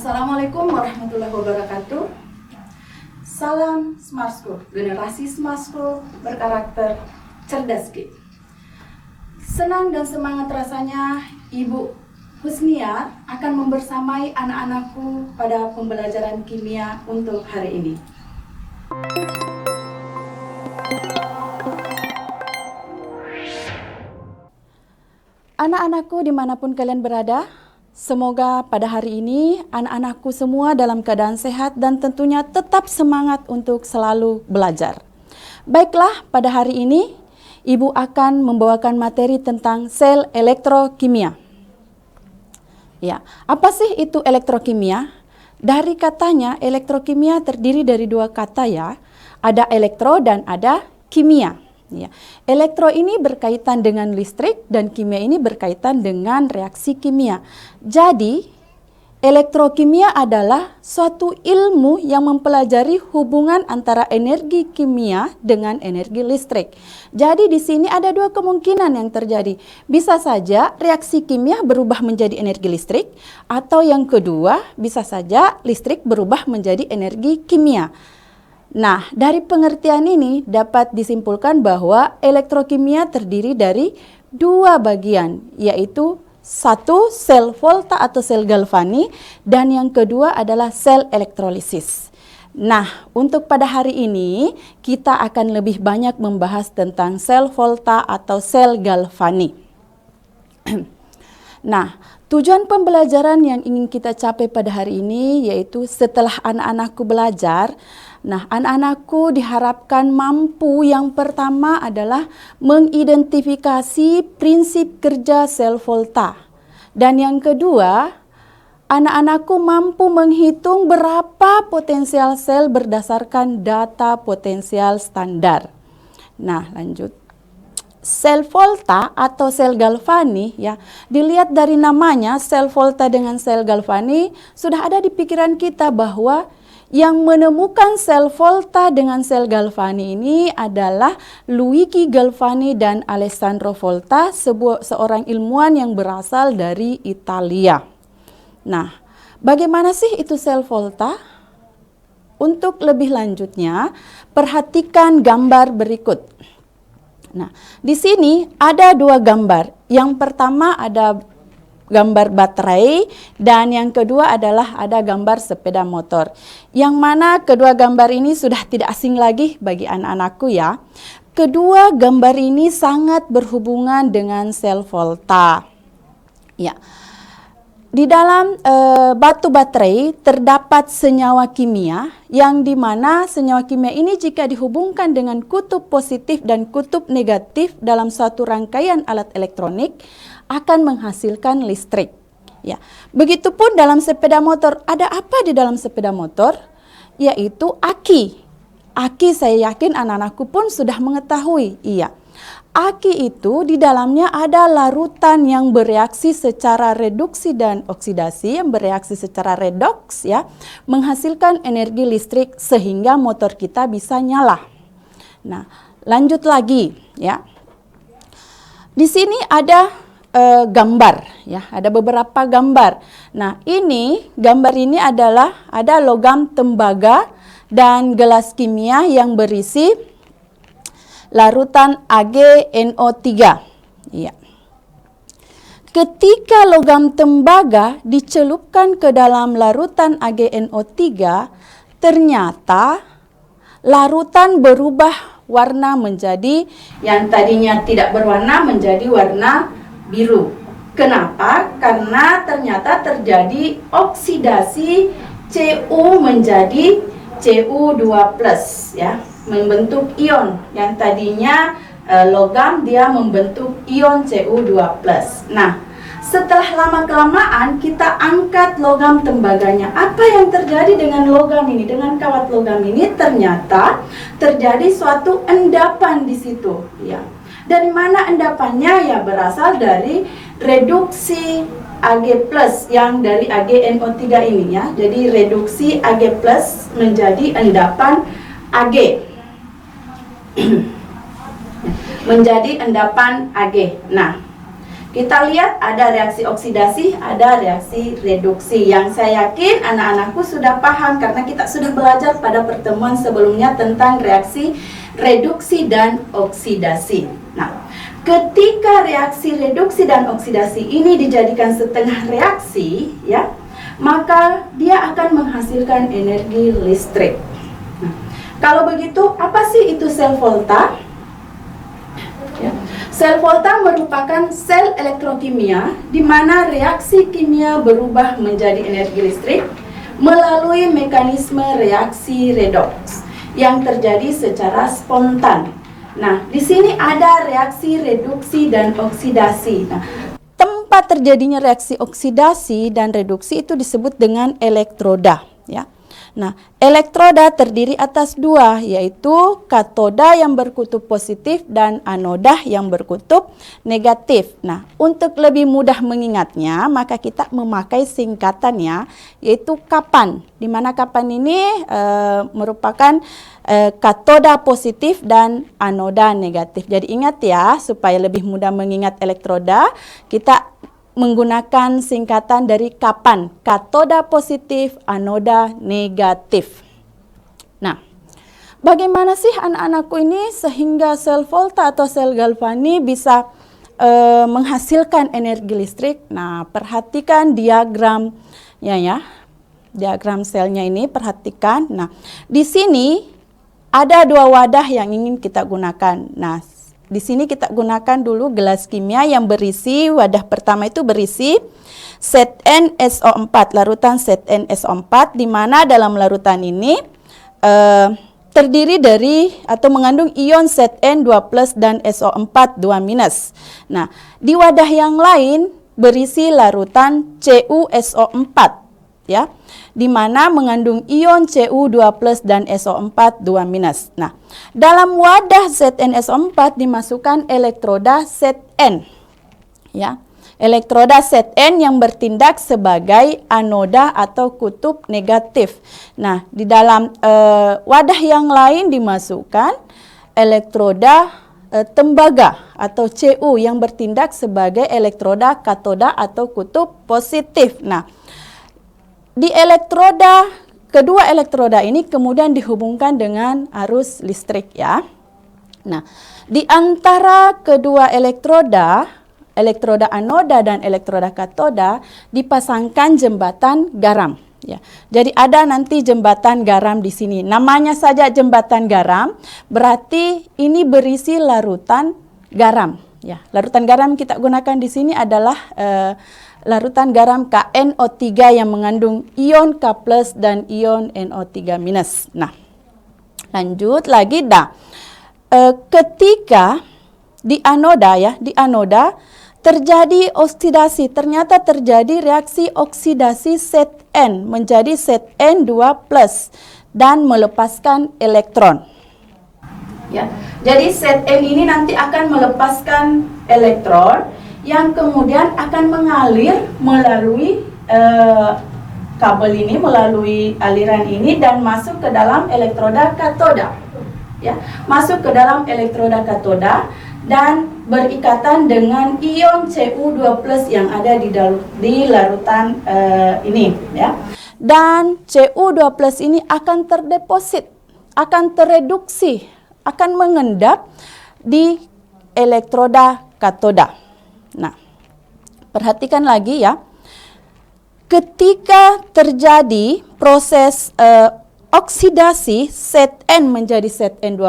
Assalamualaikum warahmatullahi wabarakatuh. Salam Smart School, generasi Smart School berkarakter cerdas Ki. Senang dan semangat rasanya Ibu Husnia akan membersamai anak-anakku pada pembelajaran kimia untuk hari ini. Anak-anakku dimanapun kalian berada, semoga pada hari ini anak-anakku semua dalam keadaan sehat dan tentunya tetap semangat untuk selalu belajar. Baiklah, pada hari ini Ibu akan membawakan materi tentang sel elektrokimia. Ya, apa sih itu elektrokimia? Dari katanya, elektrokimia terdiri dari dua kata ya. Ada elektro dan ada kimia. Ya. Elektro ini berkaitan dengan listrik dan kimia ini berkaitan dengan reaksi kimia. Jadi, elektrokimia adalah suatu ilmu yang mempelajari hubungan antara energi kimia dengan energi listrik. Jadi di sini ada dua kemungkinan yang terjadi. Bisa saja reaksi kimia berubah menjadi energi listrik, atau yang kedua bisa saja listrik berubah menjadi energi kimia. Nah, dari pengertian ini dapat disimpulkan bahwa elektrokimia terdiri dari dua bagian, yaitu satu sel volta atau sel galvani dan yang kedua adalah sel elektrolisis. Nah, untuk pada hari ini kita akan lebih banyak membahas tentang sel volta atau sel galvani. Nah, tujuan pembelajaran yang ingin kita capai pada hari ini yaitu setelah anak-anakku belajar, nah anak-anakku diharapkan mampu yang pertama adalah mengidentifikasi prinsip kerja sel volta. Dan yang kedua, anak-anakku mampu menghitung berapa potensial sel berdasarkan data potensial standar. Nah, lanjut. Sel volta atau sel galvani ya, dilihat dari namanya sel volta dengan sel galvani sudah ada di pikiran kita bahwa yang menemukan sel volta dengan sel galvani ini adalah Luigi Galvani dan Alessandro Volta, seorang ilmuwan yang berasal dari Italia. Nah, bagaimana sih itu sel volta? Untuk lebih lanjutnya, perhatikan gambar berikut. Nah, di sini ada dua gambar. Yang pertama ada gambar baterai dan yang kedua adalah ada gambar sepeda motor. Yang mana kedua gambar ini sudah tidak asing lagi bagi anak-anakku ya. Kedua gambar ini sangat berhubungan dengan sel volta. Ya. Di dalam batu baterai terdapat senyawa kimia yang dimana senyawa kimia ini jika dihubungkan dengan kutub positif dan kutub negatif dalam suatu rangkaian alat elektronik akan menghasilkan listrik. Ya, begitupun dalam sepeda motor. Ada apa di dalam sepeda motor? Yaitu aki. Aki saya yakin anak-anakku pun sudah mengetahui. Iya. Aki itu di dalamnya ada larutan yang bereaksi secara reduksi dan oksidasi, yang bereaksi secara redoks ya, menghasilkan energi listrik sehingga motor kita bisa nyala. Nah, lanjut lagi ya. Di sini ada gambar ya, ada beberapa gambar. Nah, gambar ini adalah ada logam tembaga dan gelas kimia yang berisi larutan AgNO3. Ya. Ketika logam tembaga dicelupkan ke dalam larutan AgNO3, ternyata larutan berubah warna menjadi yang tadinya tidak berwarna menjadi warna biru. Kenapa? Karena ternyata terjadi oksidasi Cu menjadi Cu2+ ya. Membentuk ion yang tadinya logam dia membentuk ion Cu2+. Nah, setelah lama-kelamaan kita angkat logam tembaganya. Apa yang terjadi dengan logam ini? Dengan kawat logam ini ternyata terjadi suatu endapan di situ. Ya. Dari mana endapannya? Ya berasal dari reduksi Ag+ yang dari AgNO3 ini ya. Jadi reduksi Ag+ menjadi endapan Ag. menjadi endapan Ag. Nah, Kita lihat ada reaksi oksidasi, ada reaksi reduksi. Yang saya yakin anak-anakku sudah paham karena kita sudah belajar pada pertemuan sebelumnya tentang reaksi reduksi dan oksidasi. Nah, ketika reaksi reduksi dan oksidasi ini dijadikan setengah reaksi, ya, maka dia akan menghasilkan energi listrik. Nah, kalau begitu, apa sih itu sel volta? Ya. Sel volta merupakan sel elektrokimia di mana reaksi kimia berubah menjadi energi listrik melalui mekanisme reaksi redoks yang terjadi secara spontan. Nah, di sini ada reaksi reduksi dan oksidasi. Nah, tempat terjadinya reaksi oksidasi dan reduksi itu disebut dengan elektroda, ya. Nah, elektroda terdiri atas dua, yaitu katoda yang berkutub positif dan anoda yang berkutub negatif. Nah, untuk lebih mudah mengingatnya, maka kita memakai singkatannya, yaitu kapan. Di mana kapan ini merupakan katoda positif dan anoda negatif. Jadi ingat ya, supaya lebih mudah mengingat elektroda, kita menggunakan singkatan dari kapan, katoda positif, anoda negatif. Nah, bagaimana sih anak-anakku ini sehingga sel volta atau sel galvani bisa menghasilkan energi listrik? Nah, perhatikan diagramnya ya, diagram selnya ini perhatikan. Nah, di sini ada dua wadah yang ingin kita gunakan. Nah, di sini kita gunakan dulu gelas kimia yang berisi, wadah pertama itu berisi ZnSO4, larutan ZnSO4, di mana dalam larutan ini terdiri dari atau mengandung ion Zn 2+ dan SO4 2-. Nah, di wadah yang lain berisi larutan CuSO4, ya, di mana mengandung ion Cu2+ dan SO4 2-. Nah, dalam wadah ZnSO4 dimasukkan elektroda Zn, ya, elektroda Zn yang bertindak sebagai anoda atau kutub negatif. Nah, di dalam wadah yang lain dimasukkan elektroda tembaga atau Cu yang bertindak sebagai elektroda katoda atau kutub positif. Nah, di elektroda, kedua elektroda ini kemudian dihubungkan dengan arus listrik, ya. Nah, di antara kedua elektroda, elektroda anoda dan elektroda katoda, dipasangkan jembatan garam, ya. Jadi ada nanti jembatan garam di sini. Namanya saja jembatan garam, berarti ini berisi larutan garam, ya. Larutan garam kita gunakan di sini adalah larutan garam KNO3 yang mengandung ion K+ dan ion NO3-. Nah, lanjut lagi ketika di anoda, ya, di anoda terjadi oksidasi, ternyata terjadi reaksi oksidasi Zn menjadi Zn2+ dan melepaskan elektron. Ya, jadi Zn ini nanti akan melepaskan elektron yang kemudian akan mengalir melalui kabel ini, melalui aliran ini dan masuk ke dalam elektroda katoda, ya, masuk ke dalam elektroda katoda dan berikatan dengan ion Cu2+ yang ada di larutan ini, ya. Dan Cu2+ ini akan terdeposit, akan tereduksi, akan mengendap di elektroda katoda. Nah, perhatikan lagi ya, ketika terjadi proses oksidasi Zn menjadi Zn2+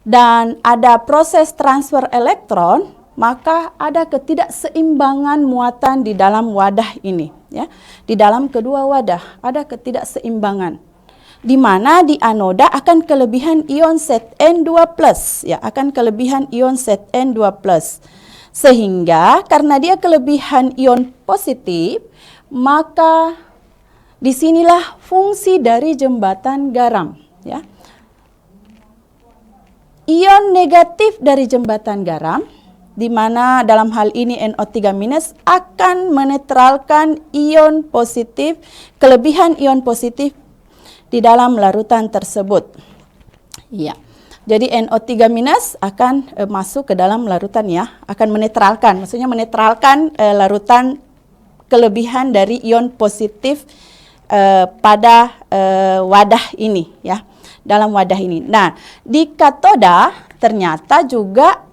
dan ada proses transfer elektron, maka ada ketidakseimbangan muatan di dalam wadah ini, ya. Di dalam kedua wadah ada ketidakseimbangan, di mana di anoda akan kelebihan ion Zn2+, ya, akan kelebihan ion Zn2+. Sehingga karena dia kelebihan ion positif, maka disinilah fungsi dari jembatan garam, ya. Ion negatif dari jembatan garam, di mana dalam hal ini NO3- akan menetralkan ion positif, kelebihan ion positif di dalam larutan tersebut. Ya. Jadi NO3 minus akan masuk ke dalam larutan ya, akan menetralkan, maksudnya menetralkan larutan kelebihan dari ion positif pada wadah ini ya, dalam wadah ini. Nah, di katoda ternyata juga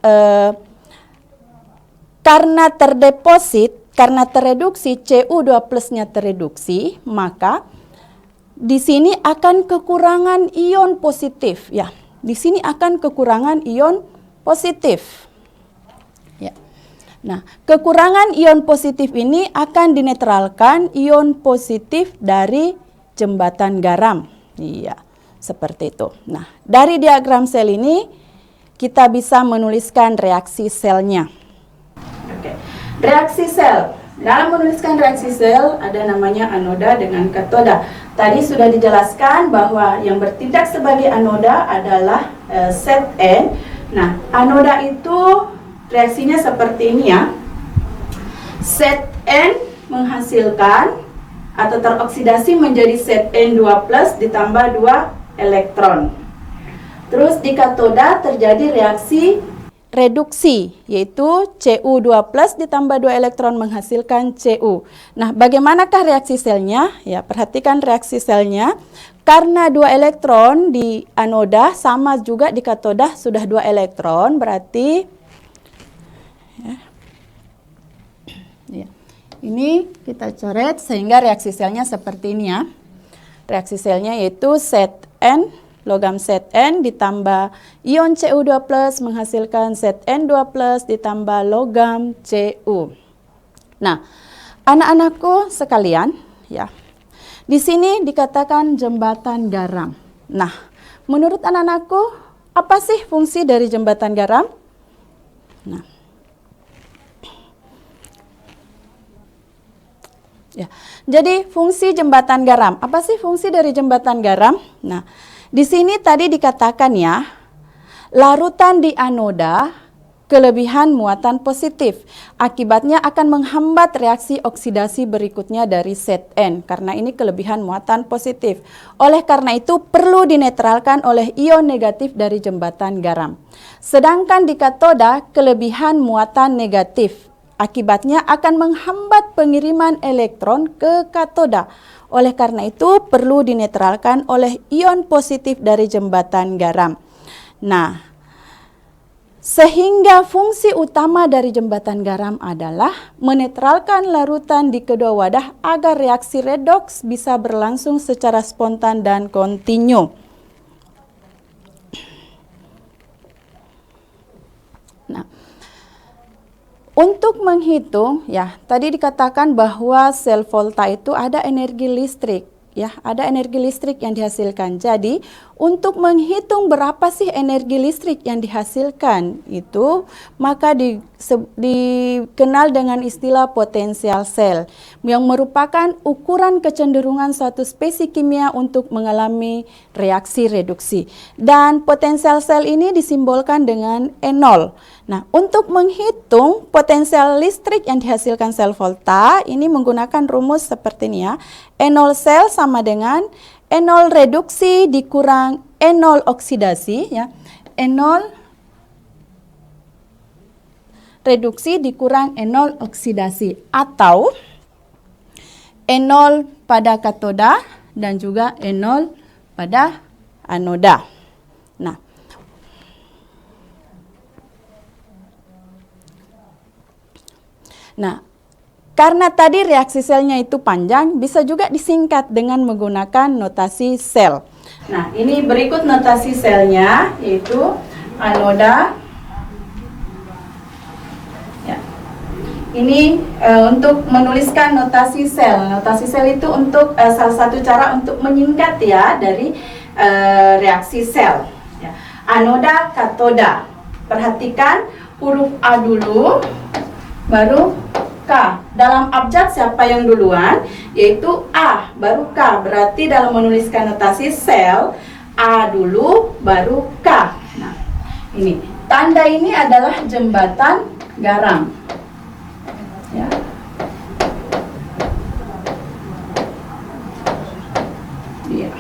karena terdeposit, karena tereduksi Cu2 plusnya tereduksi, maka di sini akan kekurangan ion positif ya. Di sini akan kekurangan ion positif. Ya. Nah, kekurangan ion positif ini akan dinetralkan ion positif dari jembatan garam. Iya, seperti itu. Nah, dari diagram sel ini kita bisa menuliskan reaksi selnya. Oke. Reaksi sel. Dalam menuliskan reaksi sel ada namanya anoda dengan katoda. Tadi sudah dijelaskan bahwa yang bertindak sebagai anoda adalah zat N. Nah, anoda itu reaksinya seperti ini ya. Zat N menghasilkan atau teroksidasi menjadi Zn2+ ditambah 2 elektron. Terus di katoda terjadi reaksi reduksi, yaitu Cu2+ ditambah 2 elektron menghasilkan Cu. Nah, bagaimanakah reaksi selnya? Ya, perhatikan reaksi selnya. Karena 2 elektron di anoda sama juga di katoda sudah 2 elektron, berarti ya, ini kita coret sehingga reaksi selnya seperti ini ya. Reaksi selnya yaitu Zn, logam Zn ditambah ion Cu2+ menghasilkan Zn2+ ditambah logam Cu. Nah, anak-anakku sekalian, ya. Di sini dikatakan jembatan garam. Nah, menurut anak-anakku, apa sih fungsi dari jembatan garam? Nah, ya. Jadi fungsi jembatan garam. Apa sih fungsi dari jembatan garam? Nah, di sini tadi dikatakan ya, larutan di anoda kelebihan muatan positif. Akibatnya akan menghambat reaksi oksidasi berikutnya dari Zn karena ini kelebihan muatan positif. Oleh karena itu perlu dinetralkan oleh ion negatif dari jembatan garam. Sedangkan di katoda kelebihan muatan negatif. Akibatnya akan menghambat pengiriman elektron ke katoda. Oleh karena itu perlu dinetralkan oleh ion positif dari jembatan garam. Nah, sehingga fungsi utama dari jembatan garam adalah menetralkan larutan di kedua wadah agar reaksi redoks bisa berlangsung secara spontan dan kontinu. Nah, untuk menghitung, ya tadi dikatakan bahwa sel volta itu ada energi listrik, ya ada energi listrik yang dihasilkan. Jadi untuk menghitung berapa sih energi listrik yang dihasilkan itu, maka dikenal dengan istilah potensial sel, yang merupakan ukuran kecenderungan suatu spesies kimia untuk mengalami reaksi reduksi. Dan potensial sel ini disimbolkan dengan E0. Nah, untuk menghitung potensial listrik yang dihasilkan sel volta, ini menggunakan rumus seperti ini ya. E0 sel sama dengan E0 reduksi dikurang E0 oksidasi, ya. E0 reduksi dikurang E0 oksidasi, atau E0 pada katoda dan juga E0 pada anoda. Nah, karena tadi reaksi selnya itu panjang, bisa juga disingkat dengan menggunakan notasi sel. Nah, ini berikut notasi selnya, yaitu anoda. Ya. Ini untuk menuliskan notasi sel. Notasi sel itu untuk salah satu cara untuk menyingkat ya dari reaksi sel. Ya. Anoda, katoda. Perhatikan huruf A dulu, baru K. Dalam abjad siapa yang duluan? Yaitu A, baru K. Berarti dalam menuliskan notasi sel, A dulu, baru K. Nah, ini. Tanda ini adalah jembatan garam. Ya. Iya.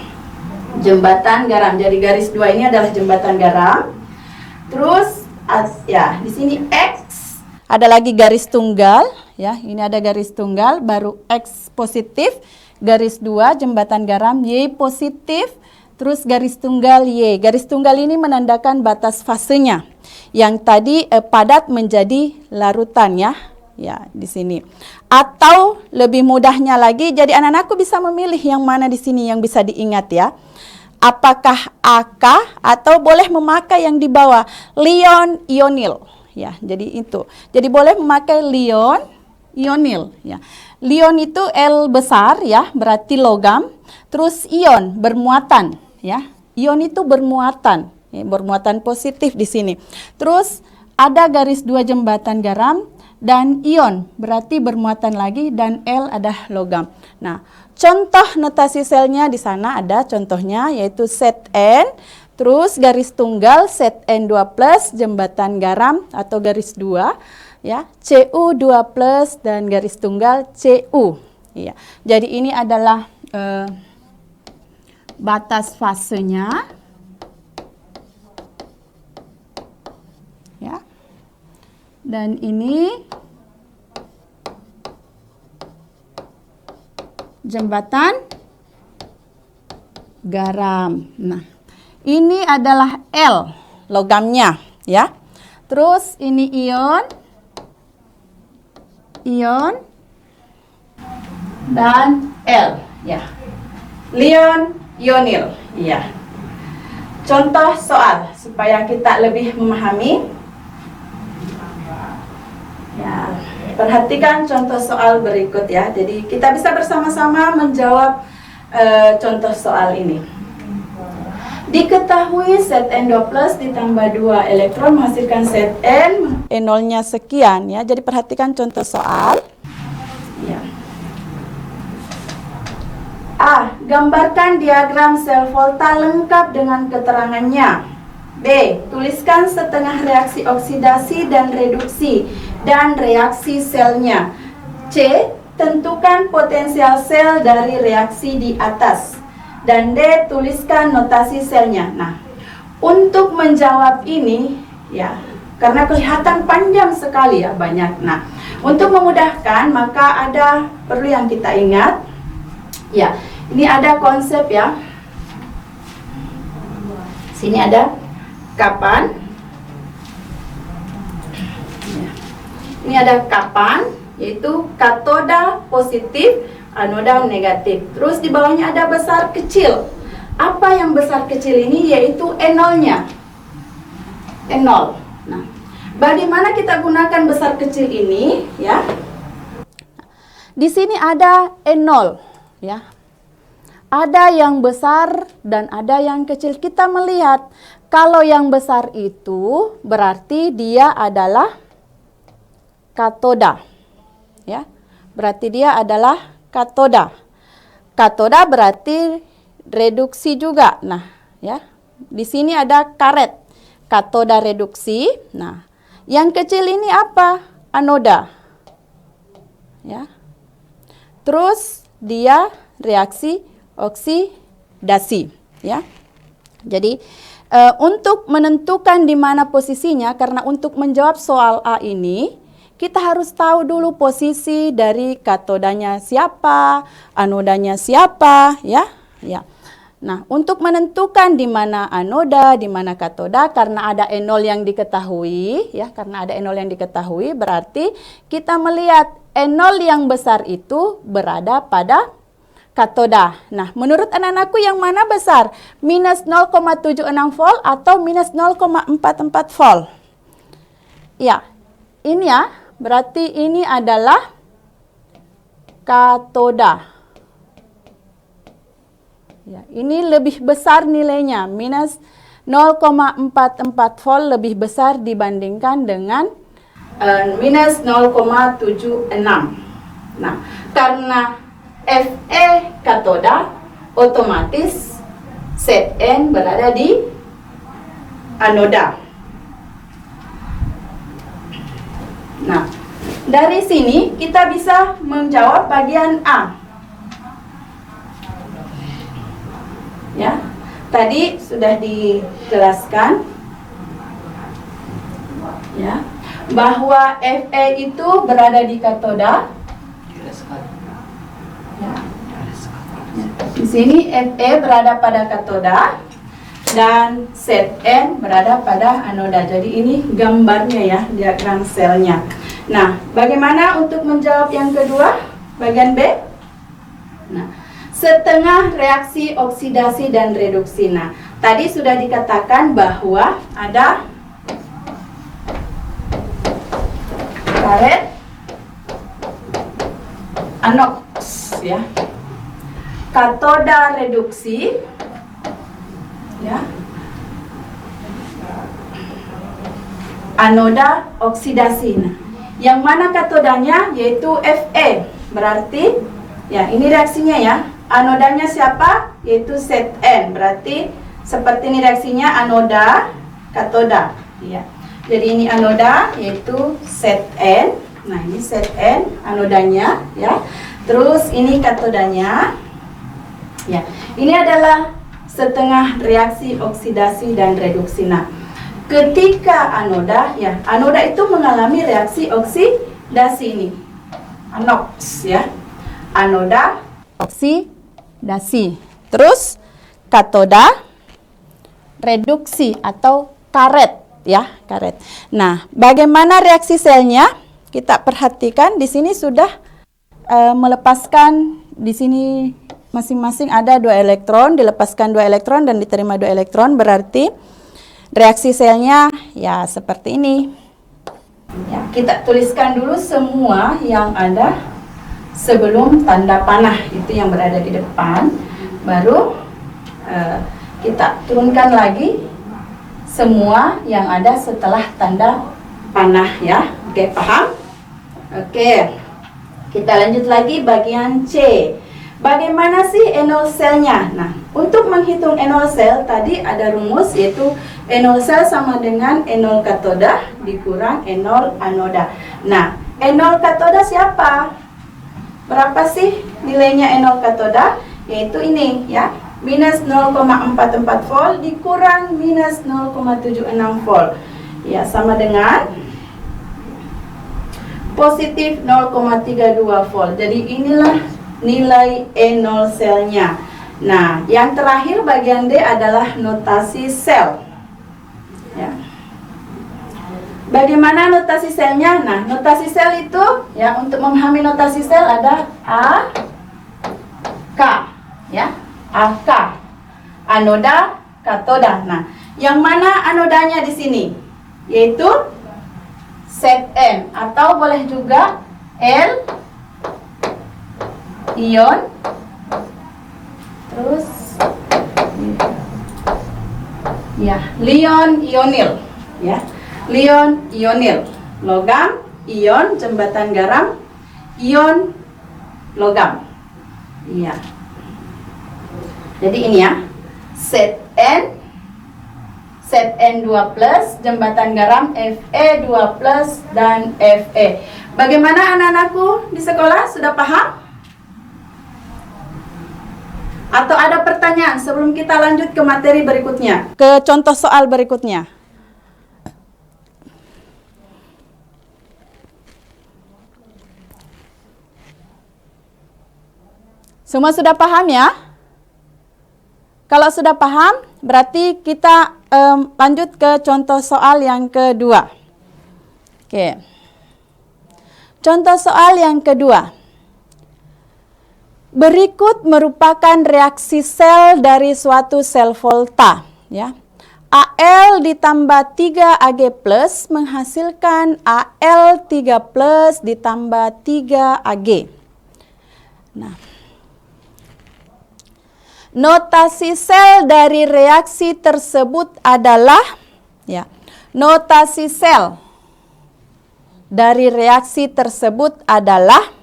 jembatan garam. Jadi garis 2 ini adalah jembatan garam. Terus ya, di sini X, ada lagi garis tunggal ya. Ini ada garis tunggal, baru X positif, garis 2 jembatan garam, Y positif, terus garis tunggal Y. Garis tunggal ini menandakan batas fasenya. Yang tadi padat menjadi larutan ya. Ya, di sini. Atau lebih mudahnya lagi, jadi anak-anakku bisa memilih yang mana di sini yang bisa diingat ya. Apakah AK atau boleh memakai yang di bawah, lion, ionil. Ya, jadi itu. Jadi boleh memakai lion, ionil ya. Lion itu L besar ya, berarti logam. Terus ion bermuatan ya. Ion itu bermuatan, ya, bermuatan positif di sini. Terus ada garis 2 jembatan garam dan ion berarti bermuatan lagi, dan L ada logam. Nah, contoh notasi selnya di sana ada contohnya, yaitu set N, terus garis tunggal set N2 plus jembatan garam atau garis 2 ya, Cu2 plus dan garis tunggal Cu ya. Jadi ini adalah batas fasenya ya. Dan ini jembatan garam. Nah, ini adalah L logamnya ya. Terus ini ion, dan L ya. Lion, ionil ya. Contoh soal supaya kita lebih memahami. Ya, perhatikan contoh soal berikut ya. Jadi kita bisa bersama-sama menjawab contoh soal ini. Diketahui set N2 plus ditambah 2 elektron menghasilkan set N, N0-nya sekian ya. Jadi perhatikan contoh soal. Ya. A. Gambarkan diagram sel volta lengkap dengan keterangannya. B. Tuliskan setengah reaksi oksidasi dan reduksi dan reaksi selnya. C. Tentukan potensial sel dari reaksi di atas. Dan D. Tuliskan notasi selnya. Nah, untuk menjawab ini ya, karena kelihatan panjang sekali ya, banyak. Nah, untuk memudahkan maka ada perlu yang kita ingat. Ya, ini ada konsep ya. Sini ada kapan. Ini ada kapan, yaitu katoda positif, anoda negatif. Terus di bawahnya ada besar kecil. Apa yang besar kecil ini? Yaitu N0-nya. N0. Nah, bagaimana kita gunakan besar kecil ini ya? Di sini ada N0 ya. Ada yang besar dan ada yang kecil. Kita melihat kalau yang besar itu berarti dia adalah katoda ya, berarti dia adalah katoda. Katoda berarti reduksi juga. Nah ya, di sini ada karet, katoda reduksi. Nah, yang kecil ini apa? Anoda ya. Terus dia reaksi oksidasi ya. Jadi untuk menentukan di mana posisinya, karena untuk menjawab soal A ini kita harus tahu dulu posisi dari katodanya siapa, anodanya siapa, ya. Ya. Nah, untuk menentukan di mana anoda, di mana katoda, karena ada N0 yang diketahui, ya, karena ada N0 yang diketahui, berarti kita melihat N0 yang besar itu berada pada katoda. Nah, menurut anak-anakku yang mana besar? Minus 0,76 volt atau minus 0,44 volt? Ya, ini ya. Berarti ini adalah katoda. Ya, ini lebih besar nilainya, minus 0,44 volt lebih besar dibandingkan dengan minus 0,76. Nah, karena Fe katoda, otomatis set N berada di anoda. Nah, dari sini kita bisa menjawab bagian A. Ya. tadi sudah dijelaskan ya bahwa Fe itu berada di katoda. Ya. Di sini Fe berada pada katoda dan Zn berada pada anoda. Jadi ini gambarnya ya, diagram selnya. Nah, bagaimana untuk menjawab yang kedua, bagian B? Nah, setengah reaksi oksidasi dan reduksi. Nah, tadi sudah dikatakan bahwa ada karet anoks ya, katoda reduksi ya, anoda oksidasi. Nah, yang mana katodanya yaitu Fe, berarti ya ini reaksinya ya, anodanya siapa, yaitu Zn, berarti seperti ini reaksinya anoda katoda ya. Jadi ini anoda yaitu Zn. Nah, ini Zn anodanya ya. Terus ini katodanya. Ya, ini adalah setengah reaksi oksidasi dan reduksi. Nah, ketika anoda ya, anoda itu mengalami reaksi oksidasi ini. Anoks ya. Anoda oksidasi. Terus katoda reduksi atau karet ya, karet. Nah, bagaimana reaksi selnya? Kita perhatikan di sini sudah melepaskan, di sini masing-masing ada 2 elektron, dilepaskan 2 elektron dan diterima 2 elektron, berarti reaksi selnya ya seperti ini. Ya, kita tuliskan dulu semua yang ada sebelum tanda panah, itu yang berada di depan. Baru kita turunkan lagi semua yang ada setelah tanda panah ya. Oke, paham? Oke, kita lanjut lagi bagian C. Bagaimana sih enol selnya? Nah, untuk menghitung enol sel tadi ada rumus, yaitu enol sel sama dengan enol katoda dikurang enol anoda. Nah, enol katoda siapa? Berapa sih nilainya enol katoda? Yaitu ini ya, minus 0,44 volt dikurang minus 0,76 volt. Ya, sama dengan positif 0,32 volt. Jadi inilah nilai enol selnya. Nah, yang terakhir bagian D adalah notasi sel. Ya. Bagaimana notasi selnya? Nah, notasi sel itu ya, untuk memahami notasi sel ada A, K, ya, AK, anoda, katoda. Nah, yang mana anodanya di sini? Yaitu Zn, atau boleh juga L, ion, terus ya, lion ionil, ya, lion ionil, logam, ion, jembatan garam, ion, logam, iya. Jadi ini ya, Zn2+, jembatan garam Fe2+, dan Fe. Bagaimana anak-anakku di sekolah? Sudah paham? Atau ada pertanyaan sebelum kita lanjut ke materi berikutnya? Ke contoh soal berikutnya. Semua sudah paham ya? Kalau sudah paham, berarti kita lanjut ke contoh soal yang kedua. Oke. Contoh soal yang kedua. Berikut merupakan reaksi sel dari suatu sel volta, ya. Al ditambah 3 Ag plus menghasilkan Al3 plus ditambah 3 Ag. Nah, notasi sel dari reaksi tersebut adalah, ya, notasi sel dari reaksi tersebut adalah,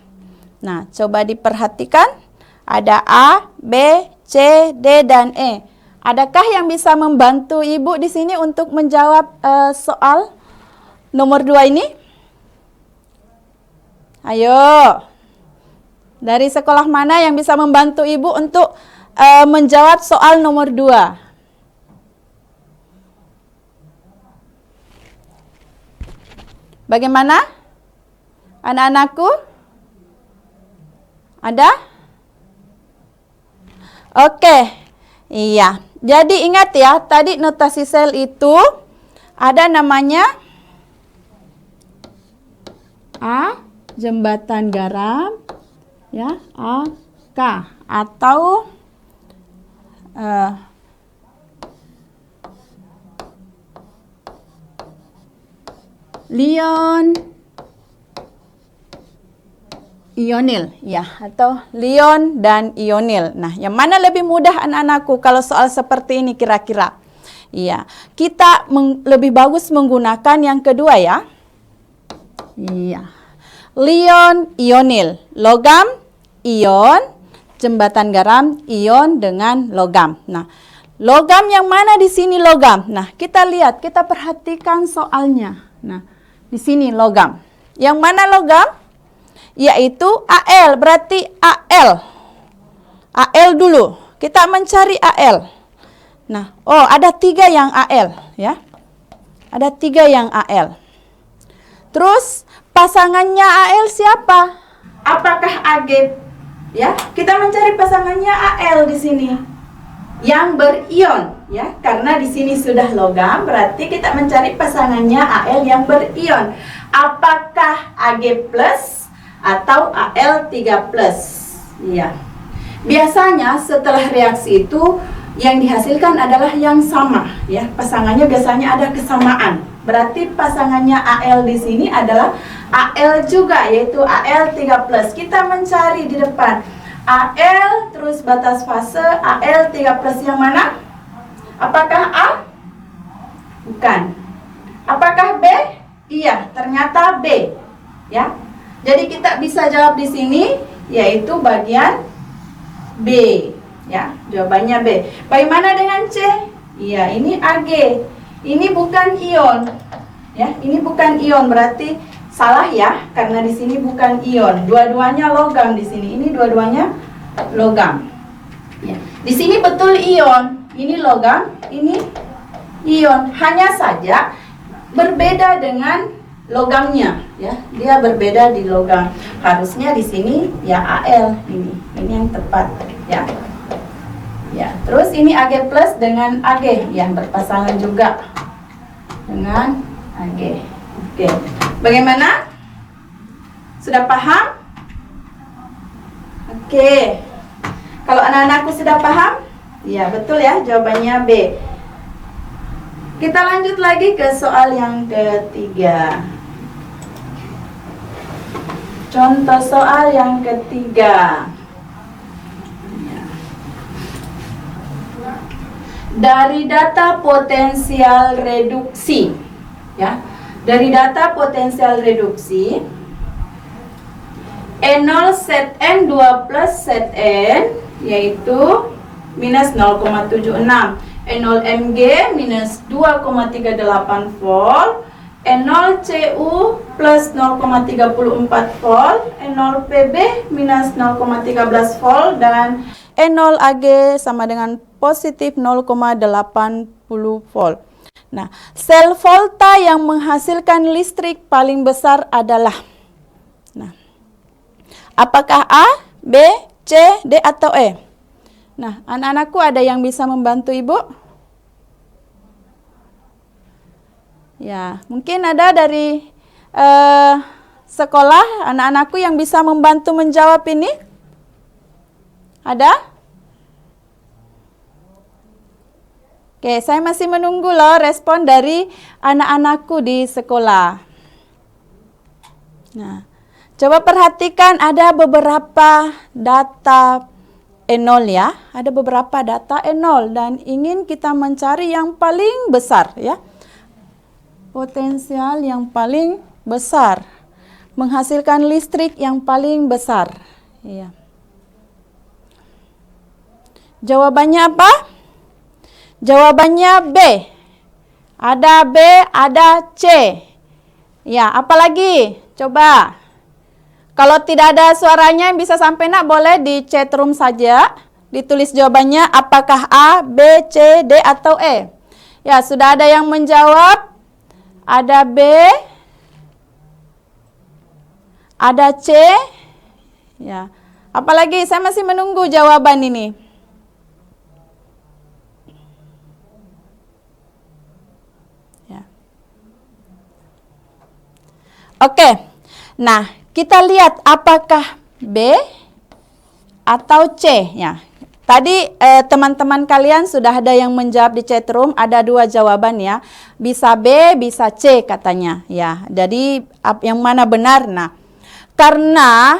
nah, coba diperhatikan, ada A, B, C, D, dan E. Adakah yang bisa membantu Ibu di sini untuk menjawab soal nomor 2 ini? Ayo, dari sekolah mana yang bisa membantu Ibu untuk menjawab soal nomor 2? Bagaimana? Anak-anakku? Ada? Oke. Iya. Jadi ingat ya, tadi notasi sel itu ada namanya A, jembatan garam, ya, AK, atau Lion ionil, ya, atau Lion dan ionil. Nah, yang mana lebih mudah anak-anakku kalau soal seperti ini kira-kira? Iya, kita lebih bagus menggunakan yang kedua ya. Iya. Lion ionil, logam ion, jembatan garam ion dengan logam. Nah, logam yang mana di sini logam? Nah, kita lihat, kita perhatikan soalnya. Nah, di sini logam. Yang mana logam? Yaitu Al, berarti Al. Al dulu. Kita mencari Al. Nah, oh ada 3 yang Al ya. Ada 3 yang Al. Terus pasangannya Al siapa? Apakah Ag? Ya, kita mencari pasangannya Al di sini. Yang berion ya, karena di sini sudah logam, berarti kita mencari pasangannya Al yang berion. Apakah Ag plus atau Al3 plus? Ya. Biasanya setelah reaksi itu yang dihasilkan adalah yang sama ya. Pasangannya biasanya ada kesamaan. Berarti pasangannya Al di sini adalah Al juga, yaitu Al3 plus. Kita mencari di depan Al, terus batas fase Al3 plus yang mana? Apakah A? Bukan. Apakah B? Iya, ternyata B. Ya. Jadi kita bisa jawab di sini, yaitu bagian B. Ya, jawabannya B. Bagaimana dengan C? Iya, ini Ag. Ini bukan ion. Ya, ini bukan ion, berarti salah ya, karena di sini bukan ion. Dua-duanya logam di sini. Ini dua-duanya logam. Ya. Di sini betul ion. Ini logam, ini ion. Hanya saja berbeda dengan logamnya, ya. Dia berbeda di logam. Harusnya di sini ya Al ini. Ini yang tepat, ya. Ya, terus ini Ag plus dengan Ag yang berpasangan juga dengan Ag. Oke. Bagaimana? Sudah paham? Oke. Kalau anak-anakku sudah paham? Ya, betul ya, jawabannya B. Kita lanjut lagi ke soal yang ketiga. Contoh soal yang ketiga. Dari data potensial reduksi, ya. Dari data potensial reduksi, N0 set N2 plus set N yaitu minus 0,76, N0 Mg minus 2,38 volt, N0 Cu plus 0,34 volt, N0 Pb minus 0,13 volt, dan N0 Ag sama dengan positif 0,80 volt. Nah, sel volta yang menghasilkan listrik paling besar adalah, nah, apakah A, B, C, D, atau E? Nah, anak-anakku ada yang bisa membantu Ibu? Ya, mungkin ada dari sekolah anak-anakku yang bisa membantu menjawab ini? Ada? Oke, saya masih menunggu loh respon dari anak-anakku di sekolah. Nah, coba perhatikan ada beberapa data N0 ya. Ada beberapa data N0 dan ingin kita mencari yang paling besar ya. Potensial yang paling besar. Menghasilkan listrik yang paling besar. Iya. Jawabannya apa? Jawabannya B. Ada B, ada C. Ya, apalagi? Coba. Kalau tidak ada suaranya yang bisa sampai nak, boleh di chat room saja. Ditulis jawabannya apakah A, B, C, D, atau E. Ya, sudah ada yang menjawab. Ada B, ada C, ya. Apalagi saya masih menunggu jawaban ini. Ya. Oke, nah kita lihat apakah B atau C, ya. Tadi teman-teman kalian sudah ada yang menjawab di chat room, ada 2 jawaban ya. Bisa B, bisa C katanya ya. Jadi yang mana benar? Nah, karena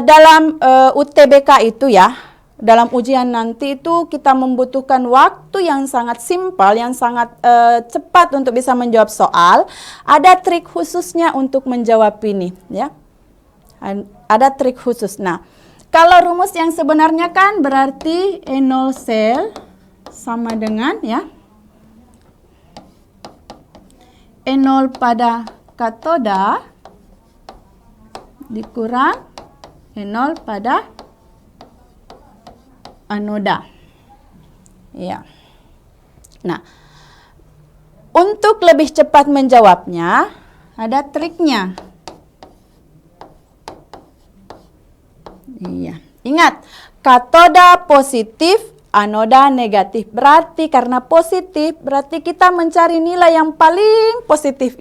dalam UTBK itu ya, dalam ujian nanti itu kita membutuhkan waktu yang sangat simpel, yang sangat cepat untuk bisa menjawab soal. Ada trik khususnya untuk menjawab ini ya. Ada trik khusus. Nah, kalau rumus yang sebenarnya kan berarti E0 sel sama dengan ya E0 pada katoda dikurang E0 pada anoda. Ya. Nah, untuk lebih cepat menjawabnya ada triknya. Iya. Ingat, katoda positif, anoda negatif. Berarti karena positif, berarti kita mencari nilai yang paling positif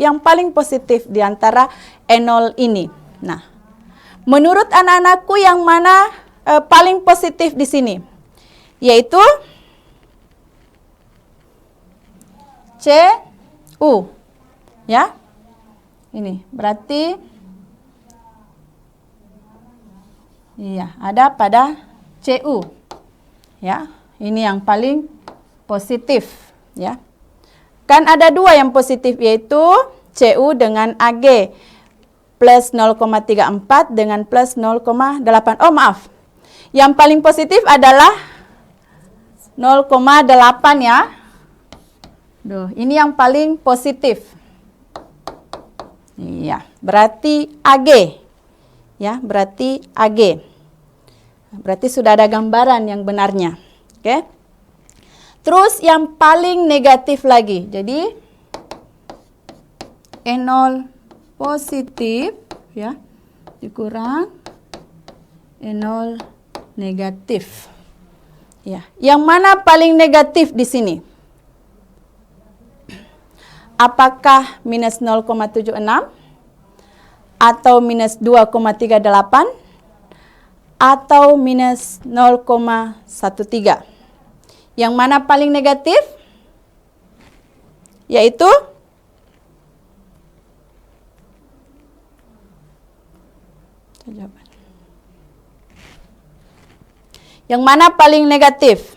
di antara E0 ini. Nah, menurut anak-anakku yang mana paling positif di sini? Yaitu CU. Ya. Ini berarti iya, ada pada CU. Ya, ini yang paling positif, ya. Kan ada 2 yang positif, yaitu CU dengan AG plus 0,34 dengan plus 0,8. Oh, maaf. Yang paling positif adalah 0,8 ya. Duh, ini yang paling positif. Iya, berarti AG. Ya, berarti AG. Berarti sudah ada gambaran yang benarnya. Oke. Terus yang paling negatif lagi. Jadi E0 positif ya dikurang E0 negatif. Ya, yang mana paling negatif di sini? Apakah minus 0,76 atau minus 2,38 atau minus 0,13? Yang mana paling negatif? Yaitu yang mana paling negatif?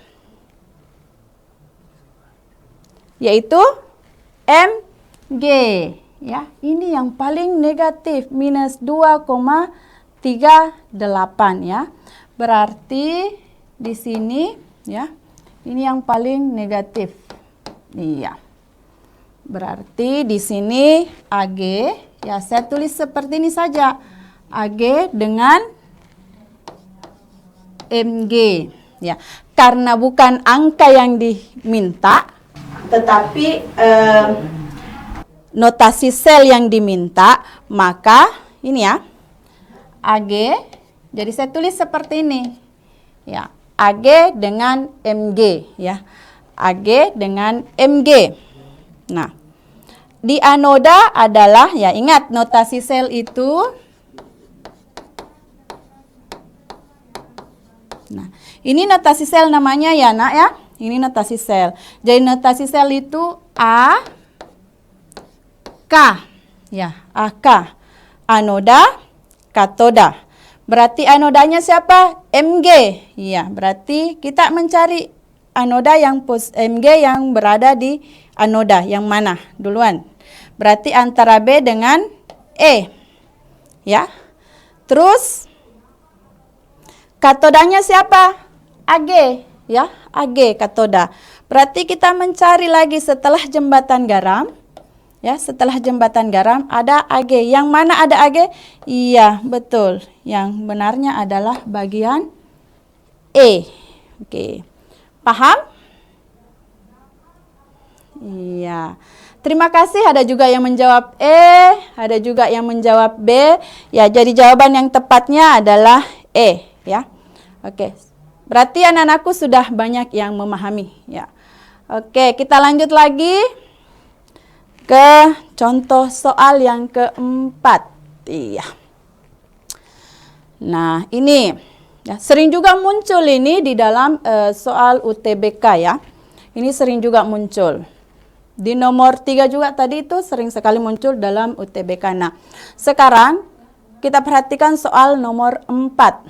Yaitu MG. Ya, ini yang paling negatif, minus 2,38 ya. Berarti di sini ya, ini yang paling negatif. Iya. Berarti di sini AG, ya saya tulis seperti ini saja. AG dengan MG ya. Karena bukan angka yang diminta, tetapi notasi sel yang diminta, maka ini ya, AG, jadi saya tulis seperti ini. Ya, AG dengan MG ya. AG dengan MG. Nah, di anoda adalah, ya ingat notasi sel itu. Nah, ini notasi sel namanya ya nak ya. Ini notasi sel. Jadi notasi sel itu A, K, ya, AK. Anoda, katoda. Berarti anodanya siapa? MG. Ya, berarti kita mencari anoda yang MG yang berada di anoda. Yang mana? Duluan. Berarti antara B dengan E. Ya. Terus katodanya siapa? AG. Ya, AG katoda. Berarti kita mencari lagi setelah jembatan garam. Ya, setelah jembatan garam ada AG. Yang mana ada AG? Iya, betul. Yang benarnya adalah bagian E. Oke. Paham? Iya. Terima kasih, ada juga yang menjawab E, ada juga yang menjawab B. Ya, jadi jawaban yang tepatnya adalah E, ya. Oke. Berarti anak-anakku sudah banyak yang memahami, ya. Oke, kita lanjut lagi ke contoh soal yang keempat. Iya. Nah, ini ya, sering juga muncul ini di dalam soal UTBK ya. Ini sering juga muncul. Di nomor 3 juga tadi itu sering sekali muncul dalam UTBK. Nah, sekarang kita perhatikan soal nomor 4.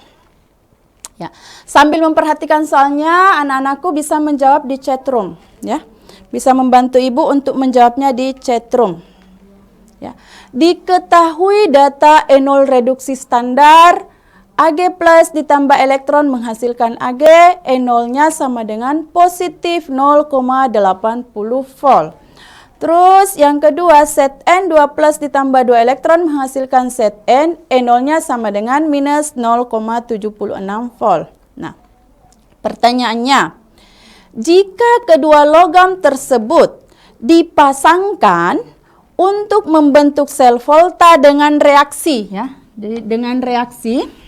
Ya. Sambil memperhatikan soalnya, anak-anakku bisa menjawab di chat room, ya. Bisa membantu Ibu untuk menjawabnya di chat room. Ya. Diketahui data E0 reduksi standar Ag plus ditambah elektron menghasilkan Ag, E0-nya sama dengan positif 0,80 volt. Terus yang kedua, set N 2 plus ditambah 2 elektron menghasilkan set N, E0-nya sama dengan minus 0,76 volt. Nah, pertanyaannya, jika kedua logam tersebut dipasangkan untuk membentuk sel volta dengan reaksi, ya, dengan reaksi.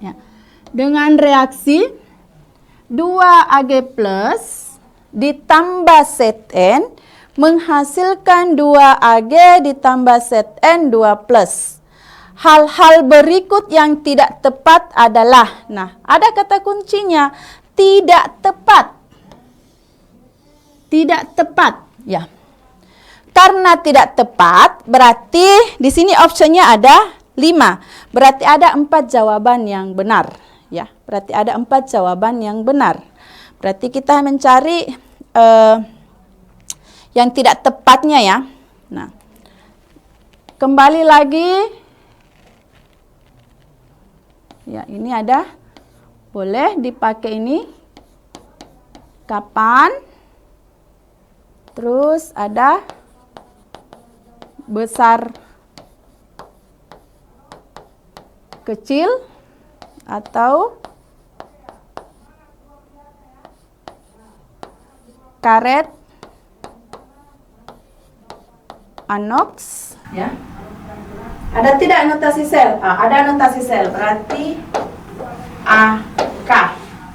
Ya. Dengan reaksi 2 Ag plus ditambah set N menghasilkan 2 Ag ditambah set N 2 plus. Hal-hal berikut yang tidak tepat adalah, nah, ada kata kuncinya, tidak tepat. Tidak tepat, ya. Karena tidak tepat, berarti di sini optionnya ada 5. Berarti ada 4 jawaban yang benar, ya. Berarti ada 4 jawaban yang benar. Berarti kita mencari yang tidak tepatnya, ya. Nah, kembali lagi, ya, ini ada, boleh dipakai ini, kapan, terus ada besar kecil atau karet anox, ya. Ada tidak anotasi sel? Ada anotasi sel, berarti AK,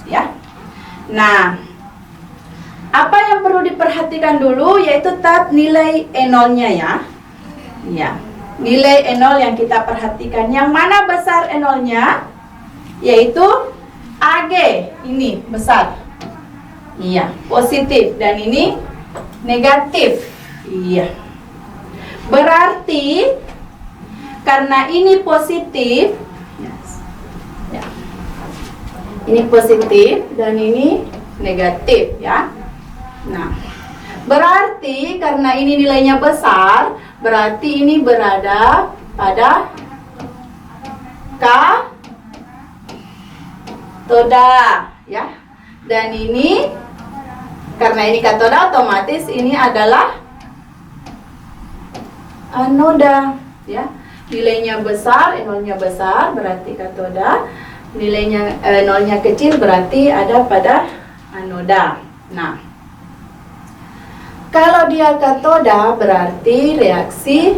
ya. Nah, apa yang perlu diperhatikan dulu yaitu tab nilai E0-nya, ya. Ya. Nilai E0 yang kita perhatikan, yang mana besar E0-nya? Yaitu Ag, ini besar. Iya, positif, dan ini negatif. Iya. Berarti karena ini positif, ya. Ini positif dan ini negatif, ya. Nah, berarti karena ini nilainya besar, berarti ini berada pada katoda, ya. Dan ini karena ini katoda, otomatis ini adalah anoda, ya. Nilainya besar, nolnya besar berarti katoda, nilainya nolnya kecil berarti ada pada anoda. Nah, kalau dia katoda berarti reaksi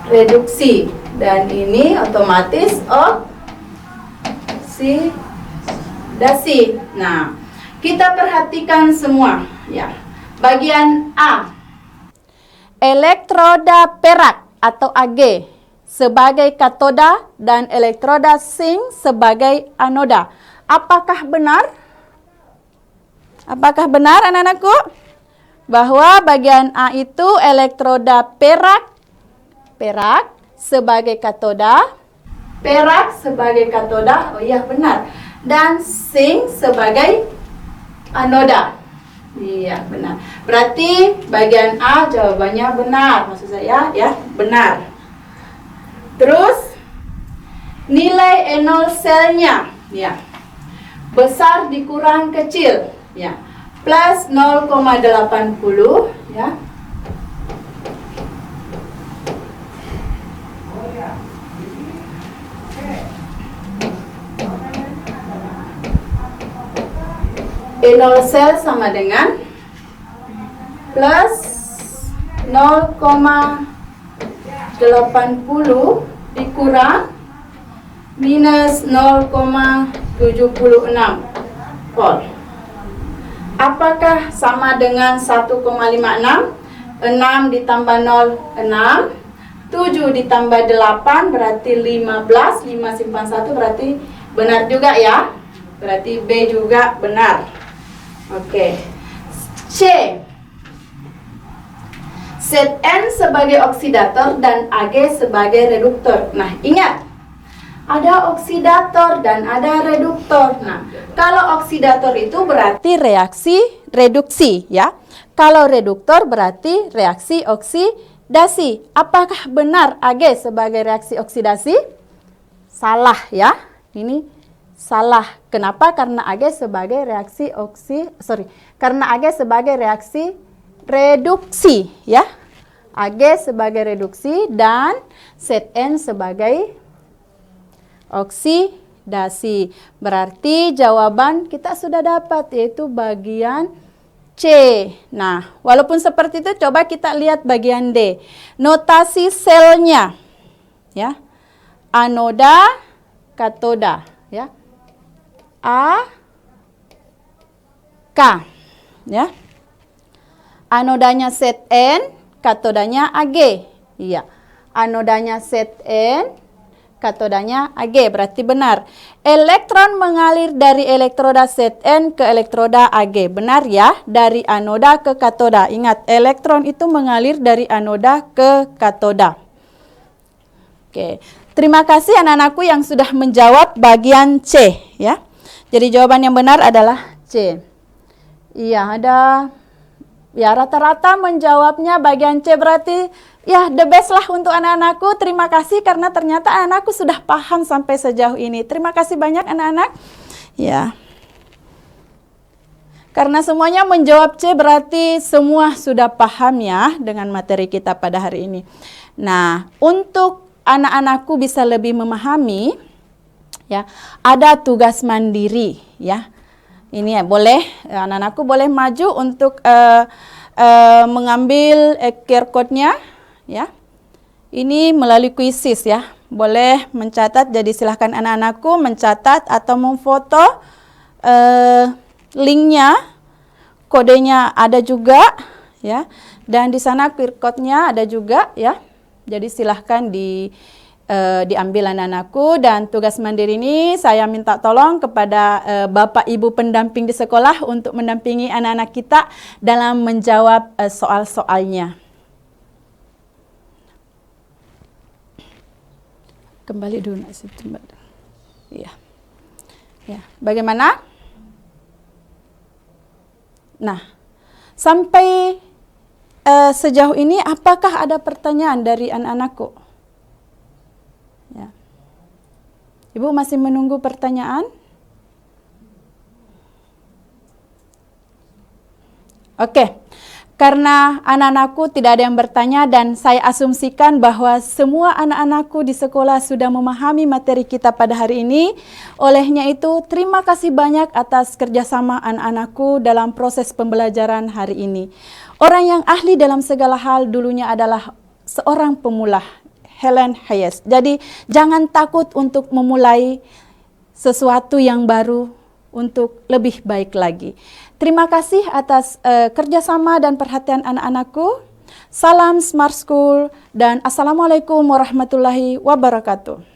reduksi, dan ini otomatis oksidasi. Nah, kita perhatikan semua, ya. Bagian A, elektroda perak atau Ag sebagai katoda dan elektroda zinc sebagai anoda. Apakah benar? Apakah benar anak-anakku? Bahwa bagian A itu elektroda perak sebagai katoda. Perak sebagai katoda, oh iya benar. Dan zinc sebagai anoda. Iya benar. Berarti bagian A jawabannya benar. Maksud saya ya benar. Terus nilai E0 selnya, ya, besar dikurang kecil, ya, plus 0,80, ya. E0 sel sama dengan plus 0,80 dikurang minus 0,76 volt. Apakah sama dengan 1,56? 6 ditambah 0, 6. 7 ditambah 8 berarti 15. 5 simpan 1 berarti benar juga ya. Berarti B juga benar. Oke. C. Zn sebagai oksidator dan Ag sebagai reduktor. Nah, ingat. Ada oksidator dan ada reduktor. Nah, kalau oksidator itu berarti reaksi reduksi ya. Kalau reduktor berarti reaksi oksidasi. Apakah benar Ag sebagai reaksi oksidasi? Salah ya. Ini salah. Kenapa? Karena Ag sebagai reaksi karena Ag sebagai reaksi reduksi ya. Ag sebagai reduksi dan Zn sebagai oksidasi. Berarti jawaban kita sudah dapat yaitu bagian C. Nah, walaupun seperti itu coba kita lihat bagian D. Notasi selnya. Ya. Anoda, katoda, ya. A, K, ya. Anodanya Zn, katodanya Ag. Iya. Anodanya Zn, katodanya Ag, berarti benar. Elektron mengalir dari elektroda Zn ke elektroda Ag. Benar ya, dari anoda ke katoda. Ingat, elektron itu mengalir dari anoda ke katoda. Oke. Terima kasih anak-anakku yang sudah menjawab bagian C ya. Jadi jawaban yang benar adalah C. Iya, ya rata-rata menjawabnya bagian C, berarti ya the best lah untuk anak-anakku. Terima kasih karena ternyata anak-anakku sudah paham sampai sejauh ini. Terima kasih banyak anak-anak. Ya. Karena semuanya menjawab C berarti semua sudah paham ya dengan materi kita pada hari ini. Nah, untuk anak-anakku bisa lebih memahami ya, ada tugas mandiri ya. Ini ya, boleh anak-anakku boleh maju untuk mengambil QR code-nya ya. Ini melalui kuisis ya. Boleh mencatat, jadi silahkan anak-anakku mencatat atau memfoto linknya, kodenya ada juga ya. Dan di sana QR code-nya ada juga ya. Jadi silahkan diambil anak-anakku, dan tugas mandiri ini saya minta tolong kepada Bapak Ibu pendamping di sekolah untuk mendampingi anak-anak kita dalam menjawab soal-soalnya. Kembali dulu ya. Ya, bagaimana? Nah, sampai sejauh ini apakah ada pertanyaan dari anak-anakku? Ya. Ibu masih menunggu pertanyaan? Oke. Karena anak-anakku tidak ada yang bertanya dan saya asumsikan bahwa semua anak-anakku di sekolah sudah memahami materi kita pada hari ini. Olehnya itu, terima kasih banyak atas kerjasama anak-anakku dalam proses pembelajaran hari ini. Orang yang ahli dalam segala hal dulunya adalah seorang pemula, Helen Hayes. Jadi jangan takut untuk memulai sesuatu yang baru untuk lebih baik lagi. Terima kasih atas kerjasama dan perhatian anak-anakku. Salam Smart School dan Assalamualaikum warahmatullahi wabarakatuh.